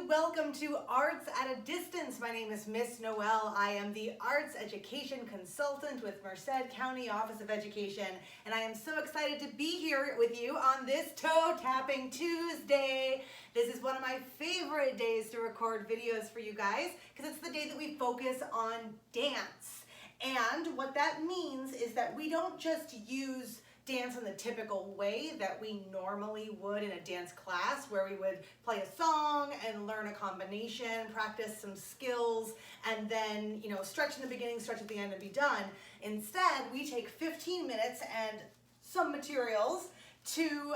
Welcome to Arts at a Distance. My name is Miss Noel. I am the Arts Education Consultant with Merced County Office of Education, and I am so excited to be here with you on this Toe Tapping Tuesday. This is one of my favorite days to record videos for you guys because it's the day that we focus on dance. And what that means is that we don't just use dance in the typical way that we normally would in a dance class, where we would play a song and learn a combination, practice some skills, and then, stretch in the beginning, stretch at the end, and be done. Instead, we take 15 minutes and some materials to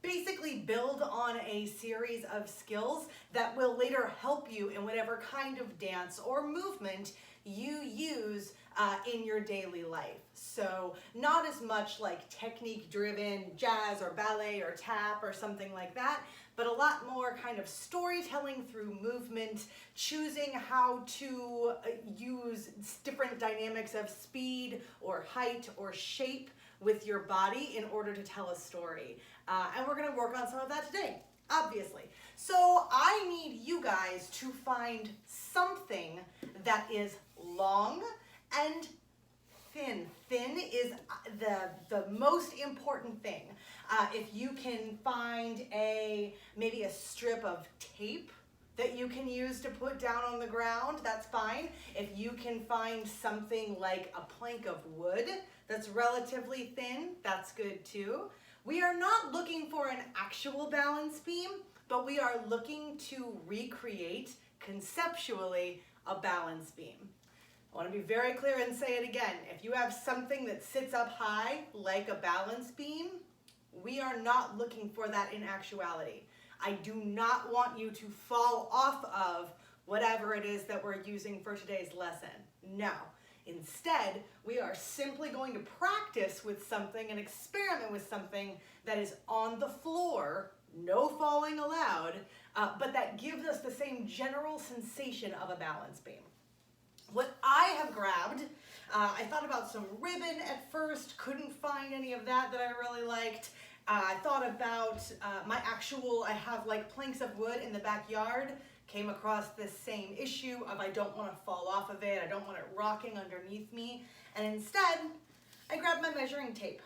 basically build on a series of skills that will later help you in whatever kind of dance or movement you use in your daily life. So not as much like technique-driven jazz or ballet or tap or something like that, but a lot more kind of storytelling through movement, choosing how to use different dynamics of speed or height or shape with your body in order to tell a story. And we're gonna work on some of that today, obviously. So I need you guys to find something that is long and thin. Thin is the most important thing. If you can find maybe a strip of tape that you can use to put down on the ground, that's fine. If you can find something like a plank of wood that's relatively thin, that's good too. We are not looking for an actual balance beam, but we are looking to recreate conceptually a balance beam. I want to be very clear and say it again. If you have something that sits up high, like a balance beam, we are not looking for that in actuality. I do not want you to fall off of whatever it is that we're using for today's lesson. No. Instead, we are simply going to practice with something and experiment with something that is on the floor, no falling allowed, but that gives us the same general sensation of a balance beam. What I have grabbed, I thought about some ribbon at first, couldn't find any of that I really liked. I thought about I have like planks of wood in the backyard, came across this same issue of I don't want to fall off of it, I don't want it rocking underneath me, and instead I grabbed my measuring tape.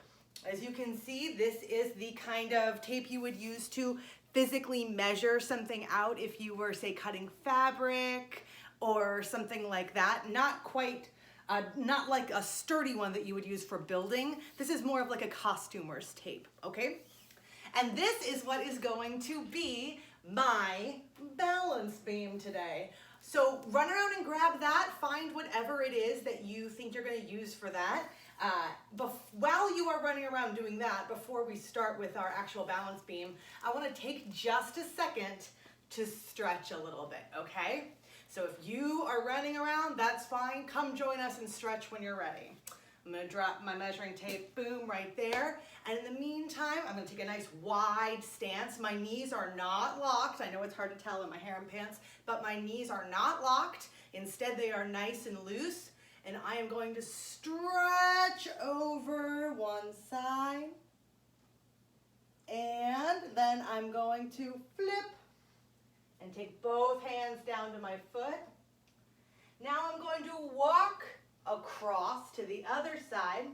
As you can see, this is the kind of tape you would use to physically measure something out if you were, say, cutting fabric or something like that. Not like a sturdy one that you would use for building. This is more of like a costumer's tape, okay? And this is what is going to be my balance beam today. So run around and grab that, find whatever it is that you think you're gonna use for that. While you are running around doing that, before we start with our actual balance beam, I wanna take just a second to stretch a little bit, okay? So if you are running around, that's fine. Come join us and stretch when you're ready. I'm gonna drop my measuring tape, boom, right there. And in the meantime, I'm gonna take a nice wide stance. My knees are not locked. I know it's hard to tell in my harem pants, but my knees are not locked. Instead, they are nice and loose. And I am going to stretch over one side. And then I'm going to flip and take both hands down to my foot. Now I'm going to walk across to the other side.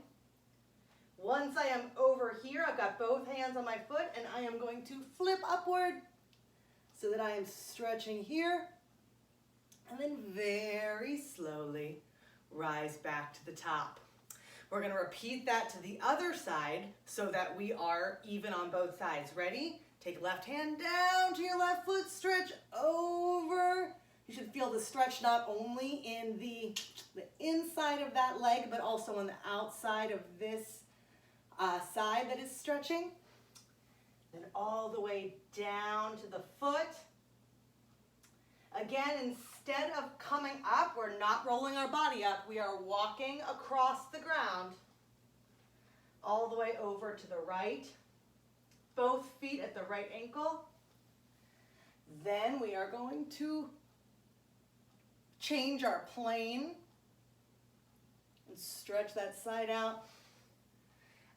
Once I am over here, I've got both hands on my foot, and I am going to flip upward so that I am stretching here, and then very slowly rise back to the top. We're going to repeat that to the other side so that we are even on both sides. Ready? Take left hand down to your left foot, stretch over. You should feel the stretch not only in the inside of that leg, but also on the outside of this side that is stretching. Then all the way down to the foot. Again, instead of coming up, we're not rolling our body up. We are walking across the ground all the way over to the right. Both feet at the right ankle. Then we are going to change our plane and stretch that side out,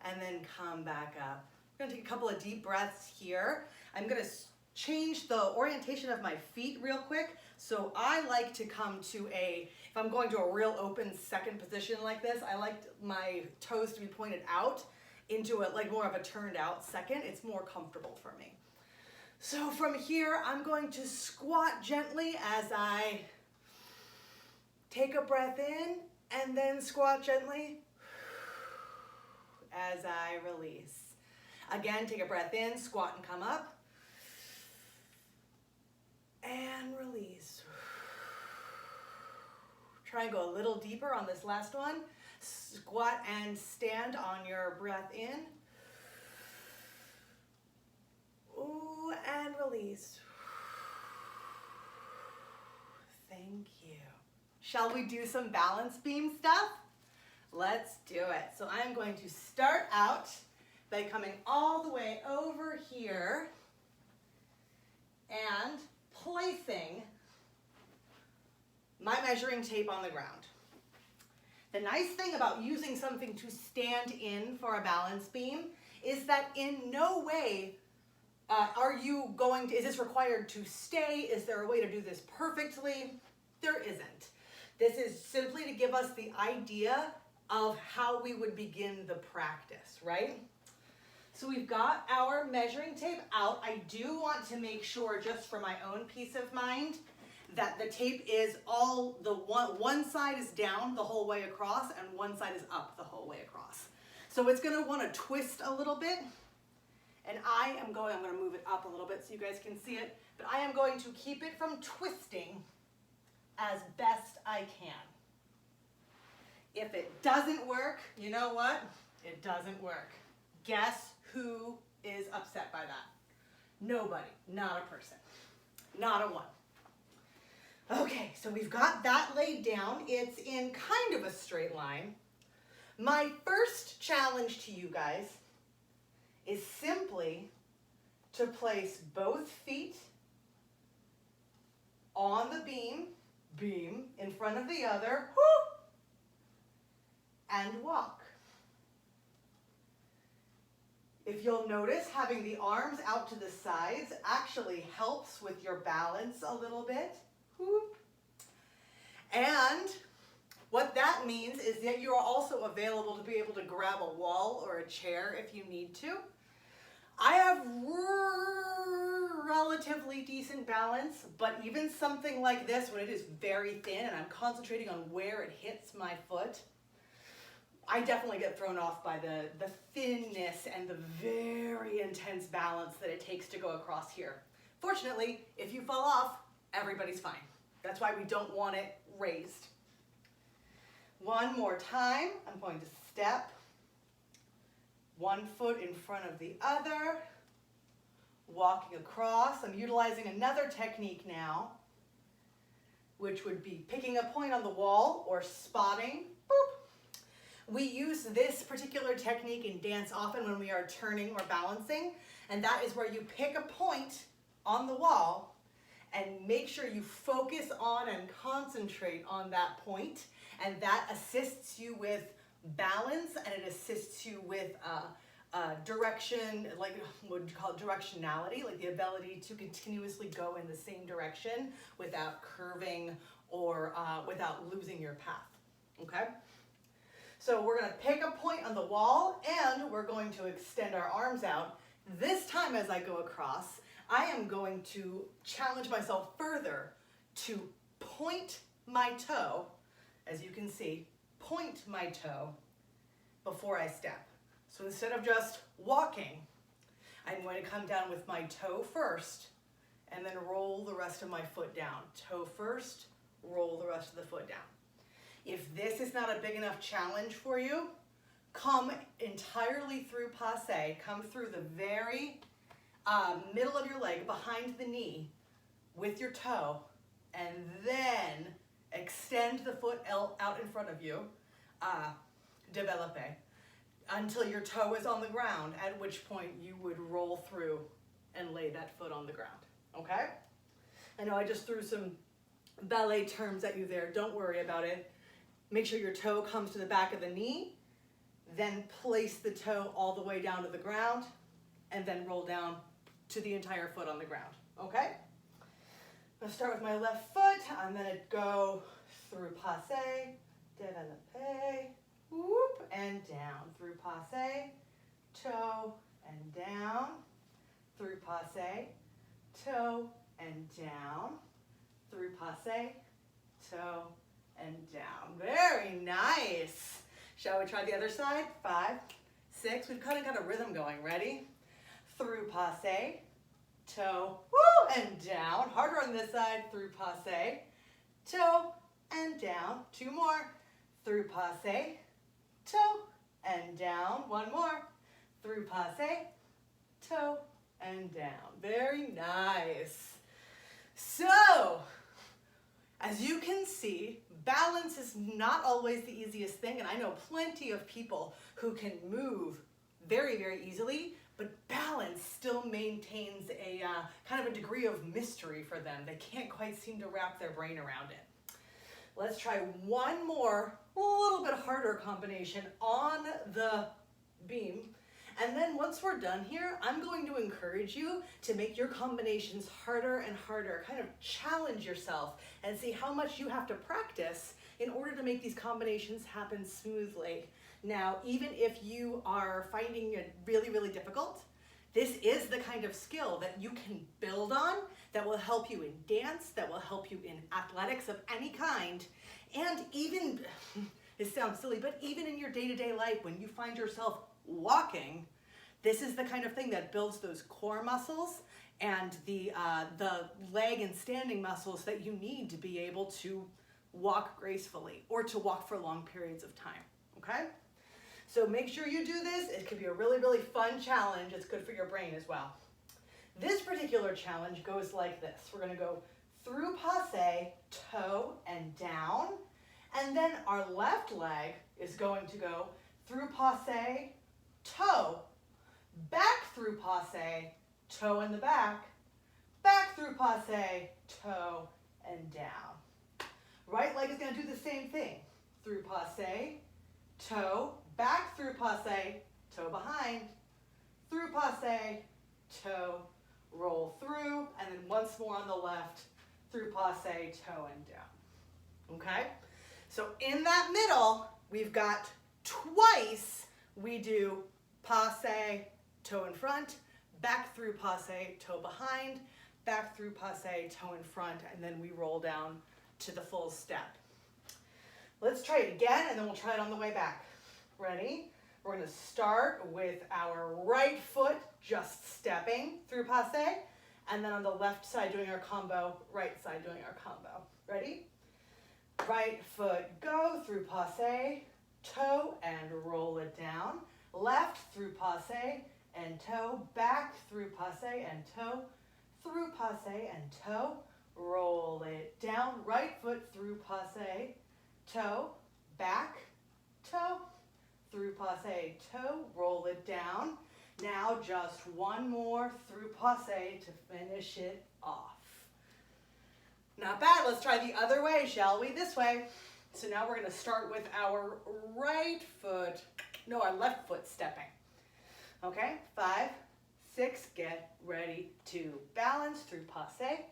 and then come back up. We're gonna take a couple of deep breaths here. I'm gonna change the orientation of my feet real quick. So I like to come to if I'm going to a real open second position like this, I like my toes to be pointed out into like more of a turned out second. It's more comfortable for me. So from here, I'm going to squat gently as I take a breath in, and then squat gently as I release. Again, take a breath in, squat and come up, and release. Try and go a little deeper on this last one. Squat and stand on your breath in. Ooh, and release. Thank you. Shall we do some balance beam stuff? Let's do it. So I'm going to start out by coming all the way over here and placing my measuring tape on the ground. The nice thing about using something to stand in for a balance beam is that in no way is this required to stay? Is there a way to do this perfectly? There isn't. This is simply to give us the idea of how we would begin the practice, right? So we've got our measuring tape out. I do want to make sure, just for my own peace of mind, that the tape is one side is down the whole way across and one side is up the whole way across. So it's going to want to twist a little bit, and I'm going to move it up a little bit so you guys can see it, but I am going to keep it from twisting as best I can. If it doesn't work, you know what? It doesn't work. Guess who is upset by that? Nobody, not a person, not a one. Okay, so we've got that laid down. It's in kind of a straight line. My first challenge to you guys is simply to place both feet on the beam in front of the other, and walk. If you'll notice, having the arms out to the sides actually helps with your balance a little bit. And what that means is that you are also available to be able to grab a wall or a chair if you need to. I have relatively decent balance, but even something like this, when it is very thin and I'm concentrating on where it hits my foot, I definitely get thrown off by the thinness and the very intense balance that it takes to go across here. Fortunately, if you fall off, everybody's fine. That's why we don't want it raised. One more time, I'm going to step one foot in front of the other, walking across. I'm utilizing another technique now, which would be picking a point on the wall or spotting. Boop. We use this particular technique in dance often when we are turning or balancing, and that is where you pick a point on the wall and make sure you focus on and concentrate on that point, and that assists you with balance, and it assists you with direction, like what would you call it, directionality, like the ability to continuously go in the same direction without curving or without losing your path, okay? So we're gonna pick a point on the wall and we're going to extend our arms out. This time as I go across, I am going to challenge myself further to point my toe, as you can see, point my toe before I step. So instead of just walking, I'm going to come down with my toe first and then roll the rest of my foot down. Toe first, roll the rest of the foot down. If this is not a big enough challenge for you, come entirely through passe. Come through the very middle of your leg, behind the knee, with your toe, and then extend the foot out in front of you, développé, until your toe is on the ground, at which point you would roll through and lay that foot on the ground, okay? I know I just threw some ballet terms at you there. Don't worry about it. Make sure your toe comes to the back of the knee, then place the toe all the way down to the ground, and then roll down to the entire foot on the ground, okay? I'm gonna start with my left foot. I'm gonna go through passe, développé, whoop, and down. Through passe, toe, and down. Through passe, toe, and down. Through passe, toe, and down. Very nice. Shall we try the other side? 5, 6. We've kind of got a rhythm going. Ready? Through passe, toe, woo, and down. Harder on this side. Through passe, toe, and down. 2 more. Through passe, toe, and down. 1 more. Through passe, toe, and down. Very nice. So, as you can see, balance is not always the easiest thing, and I know plenty of people who can move very, very easily, but balance still maintains a kind of a degree of mystery for them. They can't quite seem to wrap their brain around it. Let's try one more, a little bit harder combination on the beam. And then once we're done here, I'm going to encourage you to make your combinations harder and harder. Kind of challenge yourself and see how much you have to practice in order to make these combinations happen smoothly. Now, even if you are finding it really, really difficult, this is the kind of skill that you can build on, that will help you in dance, that will help you in athletics of any kind, and even, it sounds silly, but even in your day-to-day life when you find yourself walking, this is the kind of thing that builds those core muscles and the leg and standing muscles that you need to be able to walk gracefully or to walk for long periods of time, okay? So make sure you do this. It could be a really, really fun challenge. It's good for your brain as well. This particular challenge goes like this. We're gonna go through passe, toe, and down, and then our left leg is going to go through passe, toe, back through passe, toe in the back through passe, toe, and down. Right leg is going to do the same thing. Through passe, toe, back through passe, toe behind, through passe, toe, roll through, and then once more on the left, through passe, toe, and down. Okay? So in that middle, we've got twice we do passe, toe in front, back through passe, toe behind, back through passe, toe in front, and then we roll down to the full step. Let's try it again, and then we'll try it on the way back. Ready? We're going to start with our right foot just stepping through passe, and then on the left side doing our combo, right side doing our combo. Ready? Right foot go through passe, toe, and roll it down. Left through passe and toe, back through passe and toe, through passe and toe, roll it down. Right foot through passe, toe, back, toe, through passe, toe, roll it down. Now just one more through passe to finish it off. Not bad. Let's try the other way, shall we? This way. So now we're going to start with our our left foot stepping. Okay, 5, 6, get ready to balance through passe,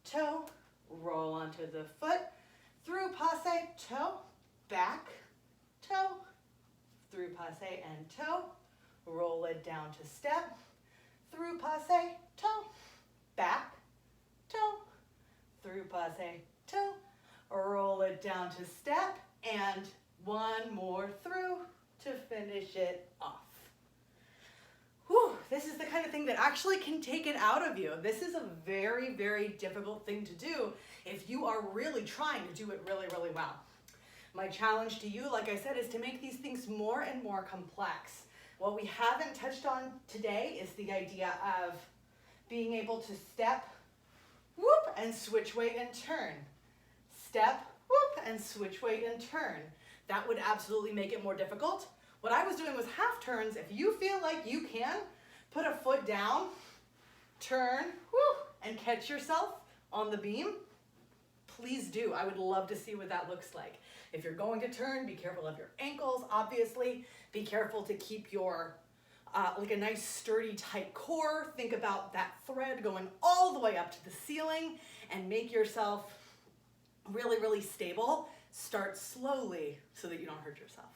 toe, roll onto the foot, through passe, toe, back, toe, through passe and toe, roll it down to step, through passe, toe, back, toe, through passe, toe, roll it down to step, and one more through to finish it off. Whew, this is the kind of thing that actually can take it out of you. This is a very, very difficult thing to do if you are really trying to do it really, really well. My challenge to you, like I said, is to make these things more and more complex. What we haven't touched on today is the idea of being able to step, whoop, and switch weight and turn. Step, whoop, and switch weight and turn. That would absolutely make it more difficult. What I was doing was half turns. If you feel like you can, put a foot down, turn, whoo, and catch yourself on the beam, please do. I would love to see what that looks like. If you're going to turn, be careful of your ankles, obviously. Be careful to keep your like a nice sturdy tight core. Think about that thread going all the way up to the ceiling, and make yourself really, really stable. Start slowly so that you don't hurt yourself.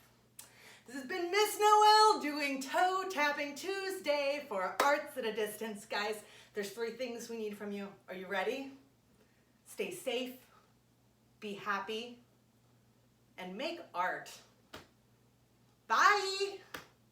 This has been Miss Noel doing Toe Tapping Tuesday for Arts at a Distance. Guys, there's 3 things we need from you. Are you ready? Stay safe, be happy, and make art. Bye!